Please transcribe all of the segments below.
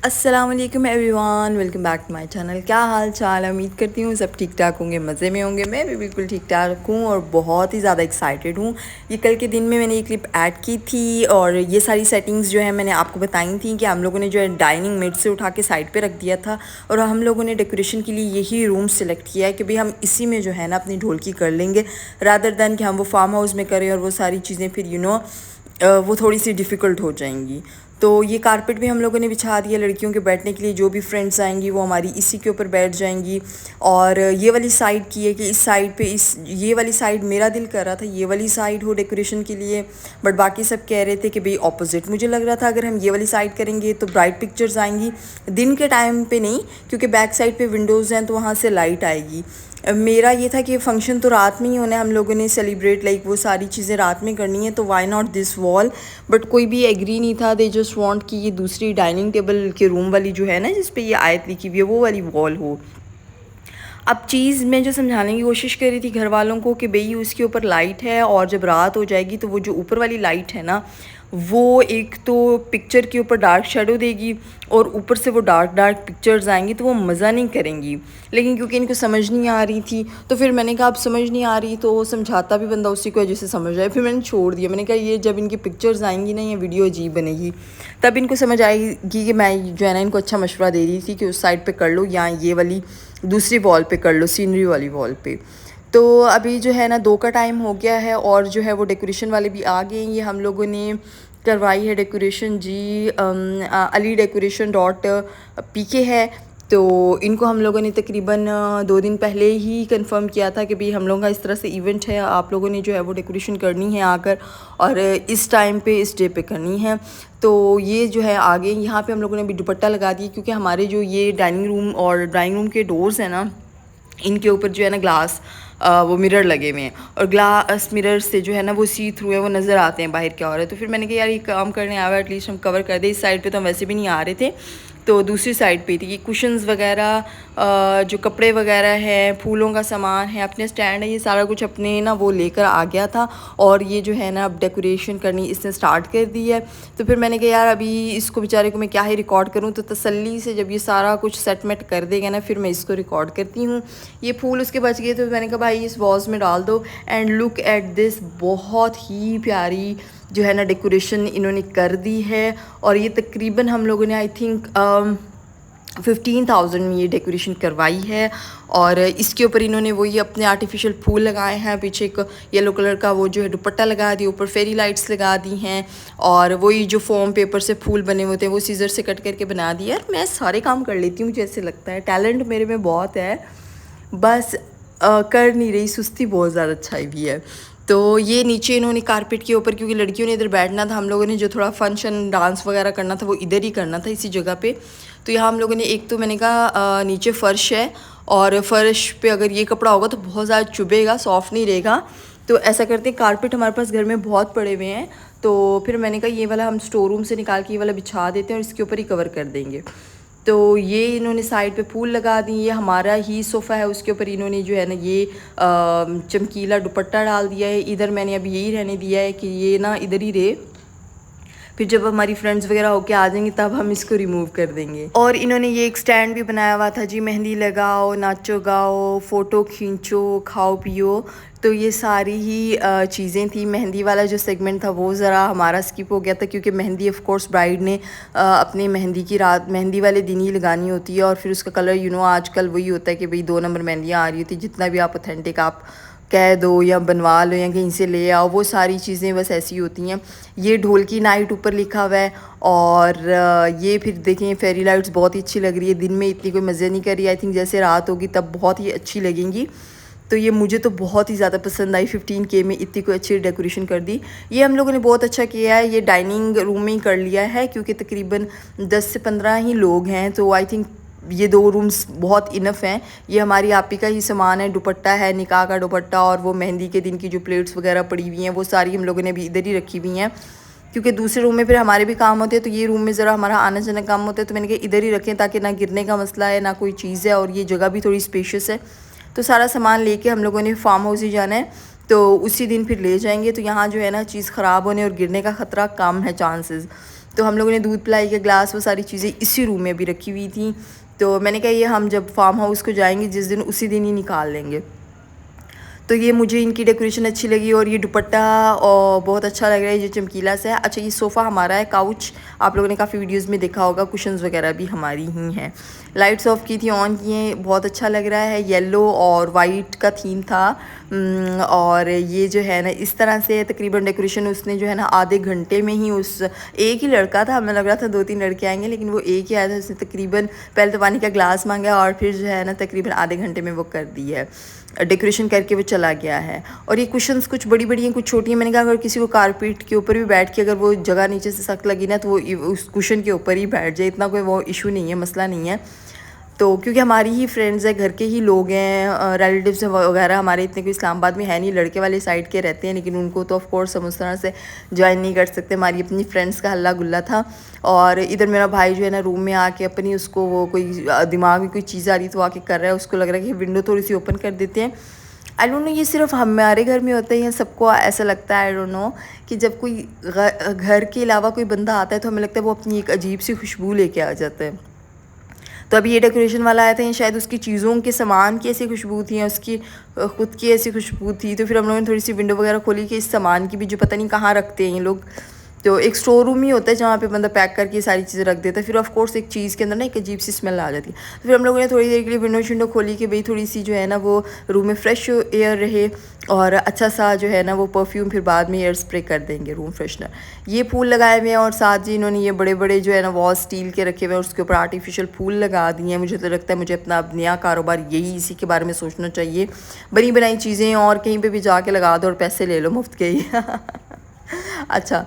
अस्सलाम वालेकुम everyone, welcome back to my channel. क्या हाल चाल है? उम्मीद करती हूँ सब ठीक ठाक होंगे, मज़े में होंगे। मैं भी बिल्कुल ठीक ठाक हूँ और बहुत ही ज़्यादा एक्साइटेड हूँ। ये कल के दिन में मैंने ये क्लिप ऐड की थी और ये सारी सेटिंग्स जो है मैंने आपको बताई थी कि हम लोगों ने जो है डाइनिंग मेट से उठा के साइड पे रख दिया था और हम लोगों ने डेकोरेशन के लिए यही रूम सेलेक्ट किया है कि भाई हम इसी में जो है ना अपनी ढोलकी कर लेंगे, रादर दैन कि हम वो फार्म हाउस में करें और वो सारी चीज़ें फिर वो थोड़ी सी डिफ़िकल्ट हो जाएंगी। तो ये कारपेट भी हम लोगों ने बिछा दिया लड़कियों के बैठने के लिए। जो भी फ्रेंड्स आएंगी वो हमारी इसी के ऊपर बैठ जाएंगी। और ये वाली साइड की है कि इस साइड पे ये वाली साइड मेरा दिल कर रहा था ये वाली साइड हो डेकोरेशन के लिए, बट बाकी सब कह रहे थे कि भाई ऑपोजिट। मुझे लग रहा था अगर हम ये वाली साइड करेंगे तो ब्राइट पिक्चर्स आएंगी, दिन के टाइम पे नहीं, क्योंकि बैक साइड पे विंडोज़ हैं तो वहाँ से लाइट आएगी। मेरा ये था कि फ़ंक्शन तो रात में ही होना है, हम लोगों ने सेलिब्रेट लाइक वो सारी चीज़ें रात में करनी है, तो why not this wall. But कोई भी एग्री नहीं था। दे जस्ट वांट कि ये दूसरी डाइनिंग टेबल के रूम वाली जो है ना जिस पे ये आयत लिखी हुई है वो वाली वॉल हो। अब चीज़ मैं जो समझाने की कोशिश कर रही थी घर वालों को कि भाई उसके ऊपर लाइट है और जब रात हो जाएगी तो वो जो ऊपर वाली लाइट है ना वो एक तो पिक्चर के ऊपर डार्क शेडो देगी और ऊपर से वो डार्क डार्क पिक्चर्स आएंगी तो वो मज़ा नहीं करेंगी। लेकिन क्योंकि इनको समझ नहीं आ रही थी तो फिर मैंने कहा अब समझ नहीं आ रही तो समझाता भी बंदा उसी को जैसे समझ आए। फिर मैंने छोड़ दिया। मैंने कहा ये जब इनकी पिक्चर्स आएंगी ना ये वीडियो अजीब बनेगी, तब इनको समझ आएगी कि मैं जो है ना इनको अच्छा मशवरा दे रही थी कि उस साइड पर कर लो या ये वाली दूसरी वॉल पे कर लो, सीनरी वाली वॉल पे। तो अभी जो है ना 2 का टाइम हो गया है और जो है वो डेकोरेशन वाले भी आ गए हैं। ये हम लोगों ने करवाई है डेकोरेशन जी, अली डेकोरेशन डॉट पीके है। तो इनको हम लोगों ने तकरीबन 2 दिन पहले ही कंफर्म किया था कि भाई हम लोगों का इस तरह से इवेंट है, आप लोगों ने जो है वो डेकोरेशन करनी है आकर और इस टाइम पे इस डे पे करनी है। तो ये जो है आगे यहाँ पे हम लोगों ने भी दुपट्टा लगा दिया, क्योंकि हमारे जो ये डाइनिंग रूम और ड्राइंग रूम के डोर्स हैं ना इनके ऊपर जो है ना ग्लास वो मिरर लगे हुए हैं और ग्लास मिरर से जो है ना वो सी थ्रू है, वो नज़र आते हैं बाहर क्या हो रहा है। तो फिर मैंने कहा यार ये काम करने आया एटलीस्ट हम कवर कर दें। इस साइड पे तो हम वैसे भी नहीं आ रहे थे, तो दूसरी साइड पे थी कि कुशन्स वगैरह, जो कपड़े वगैरह हैं, फूलों का सामान है, अपने स्टैंड है, ये सारा कुछ अपने ना वो लेकर आ गया था। और ये जो है ना अब डेकोरेशन करनी इसने स्टार्ट कर दी है। तो फिर मैंने कहा यार अभी इसको बेचारे को मैं क्या ही रिकॉर्ड करूँ, तो तसल्ली से जब ये सारा कुछ सेटमेंट कर देगा ना फिर मैं इसको रिकॉर्ड करती हूँ। ये फूल उसके बच गए तो मैंने कहा भाई इस वॉज में डाल दो। एंड लुक एट दिस, बहुत ही प्यारी जो है ना डेकोरेशन इन्होंने कर दी है। और ये तकरीबन हम लोगों ने आई थिंक 15,000 में ये डेकोरेशन करवाई है। और इसके ऊपर इन्होंने वही अपने आर्टिफिशियल फूल लगाए हैं, पीछे एक येलो कलर का वो जो है दुपट्टा लगा दिया, ऊपर फेरी लाइट्स लगा दी हैं और वही जो फोम पेपर से फूल बने होते हैं वो सीज़र से कट करके बना दिया। यार मैं सारे काम कर लेती हूँ, मुझे ऐसे लगता है टैलेंट मेरे में बहुत है, बस कर नहीं रही, सुस्ती बहुत ज़्यादा छाई हुई है। तो ये नीचे इन्होंने कारपेट के ऊपर, क्योंकि लड़कियों ने इधर बैठना था, हम लोगों ने जो थोड़ा फंक्शन डांस वगैरह करना था वो इधर ही करना था इसी जगह पे। तो यहाँ हम लोगों ने एक तो मैंने कहा नीचे फ़र्श है और फ़र्श पे अगर ये कपड़ा होगा तो बहुत ज़्यादा चुभेगा, सॉफ्ट नहीं रहेगा। तो ऐसा करते हैं, कारपेट हमारे पास घर में बहुत पड़े हुए हैं, तो फिर मैंने कहा ये वाला हम स्टोर रूम से निकाल के ये वाला बिछा देते हैं और इसके ऊपर ही कवर कर देंगे। तो ये इन्होंने साइड पे फूल लगा दी। ये हमारा ही सोफ़ा है, उसके ऊपर इन्होंने जो है ना ये चमकीला दुपट्टा डाल दिया है। इधर मैंने अभी यही रहने दिया है कि ये ना इधर ही रहे, फिर जब हमारी फ्रेंड्स वगैरह होके आ जाएंगे तब हम इसको रिमूव कर देंगे। और इन्होंने ये एक स्टैंड भी बनाया हुआ था जी, मेहंदी लगाओ, नाचो गाओ, फ़ोटो खींचो, खाओ पियो। तो ये सारी ही चीज़ें थी। मेहंदी वाला जो सेगमेंट था वो ज़रा हमारा स्किप हो गया था, क्योंकि मेहंदी ऑफ कोर्स ब्राइड ने अपने मेहंदी की रात मेहंदी वाले दिन ही लगानी होती है और फिर उसका कलर आजकल वही होता है कि भाई 2 नंबर मेहंदियाँ आ रही होती, जितना भी आप ऑथेंटिक आप कह दो या बनवा लो या कहीं से ले आओ, वो सारी चीज़ें बस ऐसी होती हैं। ये ढोलकी नाइट ऊपर लिखा हुआ है और ये फिर देखें फेरी लाइट्स बहुत ही अच्छी लग रही है। दिन में इतनी कोई मज़े नहीं कर रही, आई थिंक जैसे रात होगी तब बहुत ही अच्छी लगेंगी। तो ये मुझे तो बहुत ही ज़्यादा पसंद आई। 15K में इतनी कोई अच्छी डेकोरेशन कर दी। ये हम लोगों ने बहुत अच्छा किया है, ये डाइनिंग रूम में ही कर लिया है क्योंकि तकरीबन 10 से 15 ही लोग हैं, तो आई थिंक ये 2 रूम्स बहुत इनफ हैं। ये हमारी आपी का ही सामान है, दुपट्टा है, निकाह का दुपट्टा और वो मेहंदी के दिन की जो प्लेट्स वगैरह पड़ी हुई हैं वो सारी हम लोगों ने भी इधर ही रखी हुई हैं, क्योंकि दूसरे रूम में फिर हमारे भी काम होते हैं, तो ये रूम में ज़रा हमारा आना जाना काम होता है। तो मैंने कहा इधर ही रखें ताकि ना गिरने का मसला है ना कोई चीज़ है, और ये जगह भी थोड़ी स्पेशियस है। तो सारा सामान लेके हम लोगों ने फार्म हाउस ही जाना है, तो उसी दिन फिर ले जाएंगे। तो यहाँ जो है ना चीज़ ख़राब होने और गिरने का ख़तरा कम है चांसेस। तो हम लोगों ने दूध पिलाई के ग्लास वो सारी चीज़ें इसी रूम में भी रखी हुई थी। तो मैंने कहा ये हम जब फार्म हाउस को जाएंगे जिस दिन उसी दिन ही निकाल लेंगे। तो ये मुझे इनकी डेकोरेशन अच्छी लगी और ये दुपट्टा और बहुत अच्छा लग रहा है, ये चमकीला सा है। अच्छा, ये सोफ़ा हमारा है, काउच आप लोगों ने काफ़ी वीडियोस में देखा होगा, कुशन्स वगैरह भी हमारी ही हैं। लाइट्स ऑफ की थी, ऑन किए, बहुत अच्छा लग रहा है। येलो और वाइट का थीम था। और ये जो है ना इस तरह से तकरीबन डेकोरेशन उसने जो है ना आधे घंटे में ही, उस एक ही लड़का था, हमें लग रहा था 2-3 लड़के आएंगे लेकिन वो एक ही आया था। उसने तकरीबन पहले तो पानी का ग्लास मांगा और फिर जो है ना तकरीबन आधे घंटे में वो कर दी है, डेकोरेशन करके वो चला गया है। और ये कुशन्स कुछ बड़ी बड़ी हैं, कुछ छोटी हैं। मैंने कहा अगर किसी को कारपेट के ऊपर भी बैठ के अगर वो जगह नीचे से सख्त लगी ना तो वो उस कुशन के ऊपर ही बैठ जाए, इतना कोई वो इशू नहीं है, मसला नहीं है। तो क्योंकि हमारी ही फ्रेंड्स है, घर के ही लोग हैं, रिलेटिव्स वगैरह हमारे इतने कोई इस्लामाबाद में है नहीं, लड़के वाले साइड के रहते हैं, लेकिन उनको तो ऑफ कोर्स हम उस तरह से ज्वाइन नहीं कर सकते। हमारी अपनी फ्रेंड्स का हल्ला गुल्ला था। और इधर मेरा भाई जो है ना रूम में आके अपनी उसको वो कोई दिमाग में कोई चीज़ आ रही तो आके कर रहा है, उसको लग रहा है कि विंडो थोड़ी सी ओपन कर देते हैं। आई डोंट नो ये सिर्फ हमारे घर में होता है या सबको ऐसा लगता है, आई डोंट नो, कि जब कोई घर के अलावा कोई बंदा आता है तो हमें लगता है वो अपनी एक अजीब सी खुशबू लेके आ जाता है। तो अभी ये डेकोरेशन वाला आया था, या शायद उसकी चीज़ों के सामान की ऐसी खुशबू थी या उसकी ख़ुद की ऐसी खुशबू थी। तो फिर हम लोगों ने थोड़ी सी विंडो वगैरह खोली कि इस सामान की भी जो पता नहीं कहाँ रखते हैं ये लोग। तो एक स्टोर रूम ही होता है जहाँ पे बंदा पैक करके ये सारी चीज़ें रख देता है। फिर ऑफ कोर्स एक चीज़ के अंदर ना एक अजीब सी स्मेल आ जाती है। तो फिर हम लोगों ने थोड़ी देर के लिए विंडो खोली कि भाई थोड़ी सी जो है ना वो रूम में फ्रेश एयर रहे और अच्छा सा जो है ना वो परफ्यूम फिर बाद में एयर स्प्रे कर देंगे, रूम फ्रेशनर। ये फूल लगाए हुए हैं और साथ जी इन्होंने ये बड़े बड़े जो है ना वॉल स्टील के रखे हुए हैं, उसके ऊपर आर्टिफिशियल फूल लगा दिए हैं। मुझे तो लगता है मुझे अपना अब नया कारोबार यही इसी के बारे में सोचना चाहिए, बनी बनाई चीज़ें और कहीं पर भी जाके लगा दो और पैसे ले लो मुफ्त के ही। अच्छा,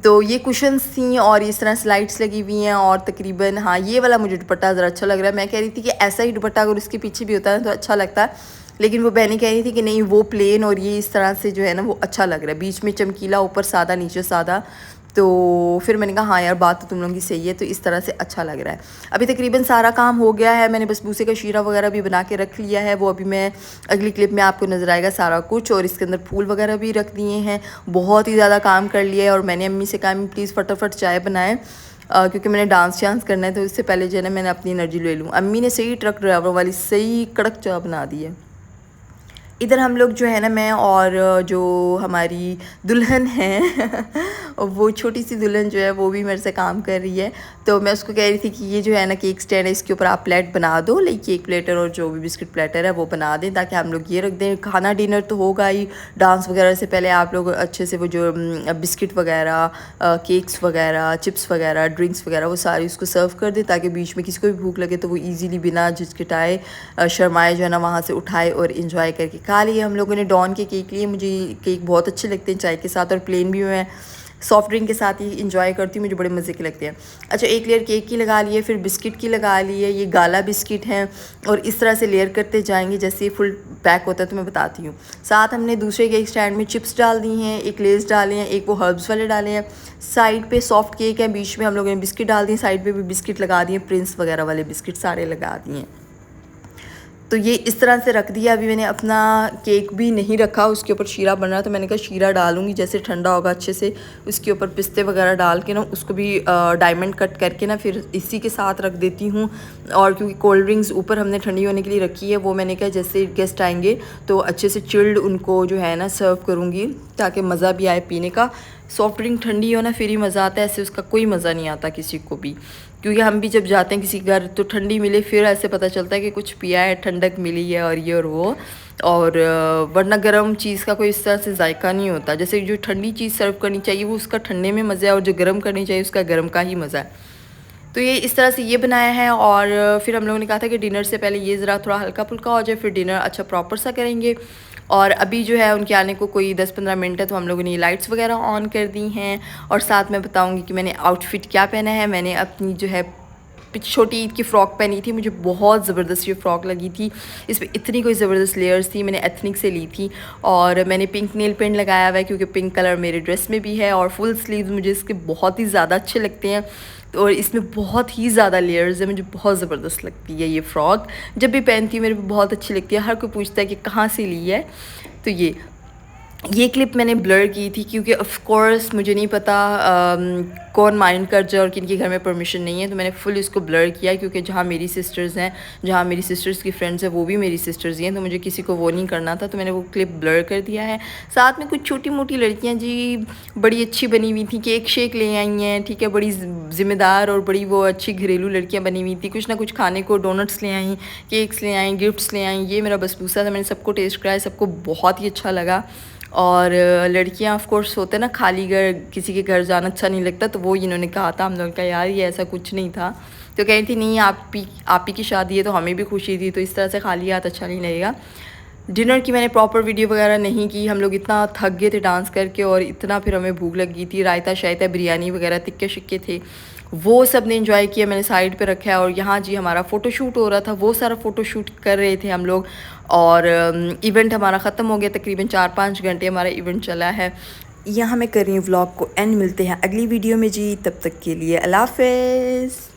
तो ये कुशन्स थी और इस तरह स्लाइड्स लगी हुई हैं और तकरीबन हाँ ये वाला मुझे दुपट्टा ज़रा अच्छा लग रहा है। मैं कह रही थी कि ऐसा ही दुपट्टा अगर उसके पीछे भी होता है तो अच्छा लगता है, लेकिन वो बहनी कह रही थी कि नहीं वो प्लेन और ये इस तरह से जो है ना वो अच्छा लग रहा है, बीच में चमकीला ऊपर सादा नीचे सादा। तो फिर मैंने कहा हाँ यार बात तो तुम लोगों की सही है, तो इस तरह से अच्छा लग रहा है। अभी तकरीबन सारा काम हो गया है, मैंने बस बूसे का शीरा वगैरह भी बना के रख लिया है, वो अभी मैं अगली क्लिप में आपको नज़र आएगा सारा कुछ। और इसके अंदर फूल वगैरह भी रख दिए हैं, बहुत ही ज़्यादा काम कर लिया है। और मैंने अम्मी से कहा प्लीज़ फटाफट चाय बनाएं क्योंकि मैंने डांस करना है, तो इससे पहले जो है ना मैंने अपनी एनर्जी ले लूँ। अम्मी ने सही ट्रक ड्राइवर वाली सही कड़क चाय बना दी है। इधर हम लोग जो है ना मैं और जो हमारी दुल्हन है वो छोटी सी दुल्हन जो है वो भी मेरे से काम कर रही है। तो मैं उसको कह रही थी कि ये जो है ना केक स्टैंड है, इसके ऊपर आप प्लेट बना दो, लाइक केक प्लेटर और जो भी बिस्किट प्लेटर है वो बना दें ताकि हम लोग ये रख दें। खाना डिनर तो होगा ही, डांस वगैरह से पहले आप लोग अच्छे से वो जो बिस्किट वगैरह, केक्स वगैरह, चिप्स वगैरह, ड्रिंक्स वगैरह वो सारी उसको सर्व कर दें ताकि बीच में किसी को भी भूख लगे तो वो ईज़िली बिना झिझकिटाए शर्माए जो है ना वहाँ से उठाए और इन्जॉय करके खा लिए। हम लोगों ने डॉन के केक लिए, मुझे केक बहुत अच्छे लगते हैं चाय के साथ, और प्लेन भी मैं सॉफ्ट ड्रिंक के साथ ही इंजॉय करती हूँ, मुझे बड़े मज़े के लगते हैं। अच्छा, एक लेयर केक की लगा लिए, फिर बिस्किट की लगा लिए, ये गाला बिस्किट हैं और इस तरह से लेयर करते जाएंगे जैसे ये फुल पैक होता है तो मैं बताती हूँ। साथ हमने दूसरे केक स्टैंड में चिप्स डाल दी हैं, एक लेस डाले हैं, एक वो हर्ब्स वाले डाले हैं। साइड पे सॉफ्ट केक है, बीच में हम लोगों ने बिस्किट डाल दिए, साइड पे भी बिस्किट लगा दिए, प्रिंस वगैरह वाले बिस्किट सारे लगा दिए। तो ये इस तरह से रख दिया। अभी मैंने अपना केक भी नहीं रखा, उसके ऊपर शीरा बन रहा, तो मैंने कहा शीरा डालूंगी जैसे ठंडा होगा अच्छे से, उसके ऊपर पिस्ते वगैरह डाल के ना उसको भी डायमंड कट करके ना फिर इसी के साथ रख देती हूँ। और क्योंकि कोल्ड ड्रिंक्स ऊपर हमने ठंडी होने के लिए रखी है, वो मैंने कहा जैसे गेस्ट आएंगे तो अच्छे से चिल्ड उनको जो है ना सर्व करूँगी ताकि मज़ा भी आए पीने का। सॉफ्ट ड्रिंक ठंडी हो ना फिर ही मज़ा आता है, ऐसे उसका कोई मज़ा नहीं आता किसी को भी। क्योंकि हम भी जब जाते हैं किसी घर तो ठंडी मिले फिर ऐसे पता चलता है कि कुछ पिया है, ठंडक मिली है और ये और वो, और वरना गर्म चीज़ का कोई इस तरह से जायका नहीं होता। जैसे जो ठंडी चीज़ सर्व करनी चाहिए वो उसका ठंडे में मज़ा है, और जो गर्म करनी चाहिए उसका गर्म का ही मज़ा है। तो ये इस तरह से ये बनाया है। और फिर हम लोगों ने कहा था कि डिनर से पहले ये ज़रा थोड़ा हल्का फुल्का हो जाए, फिर डिनर अच्छा प्रॉपर सा करेंगे। और अभी जो है उनके आने को कोई 10-15 मिनट है, तो हम लोगों ने ये लाइट्स वगैरह ऑन कर दी हैं। और साथ में बताऊंगी कि मैंने आउटफिट क्या पहना है। मैंने अपनी जो है छोटी ईद की फ़्रॉक पहनी थी, मुझे बहुत ज़बरदस्त ये फ़्रॉक लगी थी, इसमें इतनी कोई ज़बरदस्त लेयर्स थी, मैंने एथनिक से ली थी। और मैंने पिंक नेल पेंट लगाया हुआ है क्योंकि पिंक कलर मेरे ड्रेस में भी है, और फुल स्लीव्स मुझे इसके बहुत ही ज़्यादा अच्छे लगते हैं। तो और इसमें बहुत ही ज़्यादा लेयर्स है, मुझे बहुत ज़बरदस्त लगती है ये फ़्रॉक, जब भी पहनती हूँ मेरे को बहुत अच्छी लगती है। हर कोई पूछता है कि कहाँ से ली है, तो ये ये क्लिप मैंने ब्लर की थी क्योंकि ऑफ़ कोर्स मुझे नहीं पता कौन माइंड कर जाए और किनके घर में परमिशन नहीं है, तो मैंने फुल इसको ब्लर किया क्योंकि जहाँ मेरी सिस्टर्स हैं, जहाँ मेरी सिस्टर्स की फ्रेंड्स हैं, वो भी मेरी सिस्टर्स ही हैं, तो मुझे किसी को वो नहीं करना था, तो मैंने वो क्लिप ब्लर कर दिया है। साथ में कुछ छोटी मोटी लड़कियाँ जी बड़ी अच्छी बनी हुई थी, केक शेक ले आई हैं, ठीक है, बड़ी ज़िम्मेदार और बड़ी वो अच्छी घरेलू लड़कियाँ बनी हुई थी, कुछ ना कुछ खाने को, डोनट्स ले आई, केक्स ले आई, गिफ्ट्स ले आई। ये मेरा बसबूसा था, मैंने सबको टेस्ट कराया, सबको बहुत ही अच्छा लगा। और लड़कियां ऑफ कोर्स होते हैं ना, खाली घर किसी के घर जाना अच्छा नहीं लगता, तो वो इन्होंने कहा था हम लोग का, यार ये ऐसा कुछ नहीं था। तो कह रही थी नहीं आप ही की शादी है, तो हमें भी खुशी थी, तो इस तरह से खाली हाथ अच्छा नहीं लगेगा। डिनर की मैंने प्रॉपर वीडियो वगैरह नहीं की, हम लोग इतना थक गए थे डांस करके और इतना फिर हमें भूख लग गई थी। रायता शायता बिरयानी वगैरह तिक्के शिक्के थे, वो सब ने एंजॉय किया, मैंने साइड पे रखा है। और यहाँ जी हमारा फ़ोटोशूट हो रहा था, वो सारा फ़ोटोशूट कर रहे थे हम लोग। और इवेंट हमारा ख़त्म हो गया, तकरीबन 4-5 घंटे हमारा इवेंट चला है। यहाँ मैं कर रही हूँ व्लॉग को एंड। मिलते हैं अगली वीडियो में जी, तब तक के लिए अल्लाह हाफ़िज़।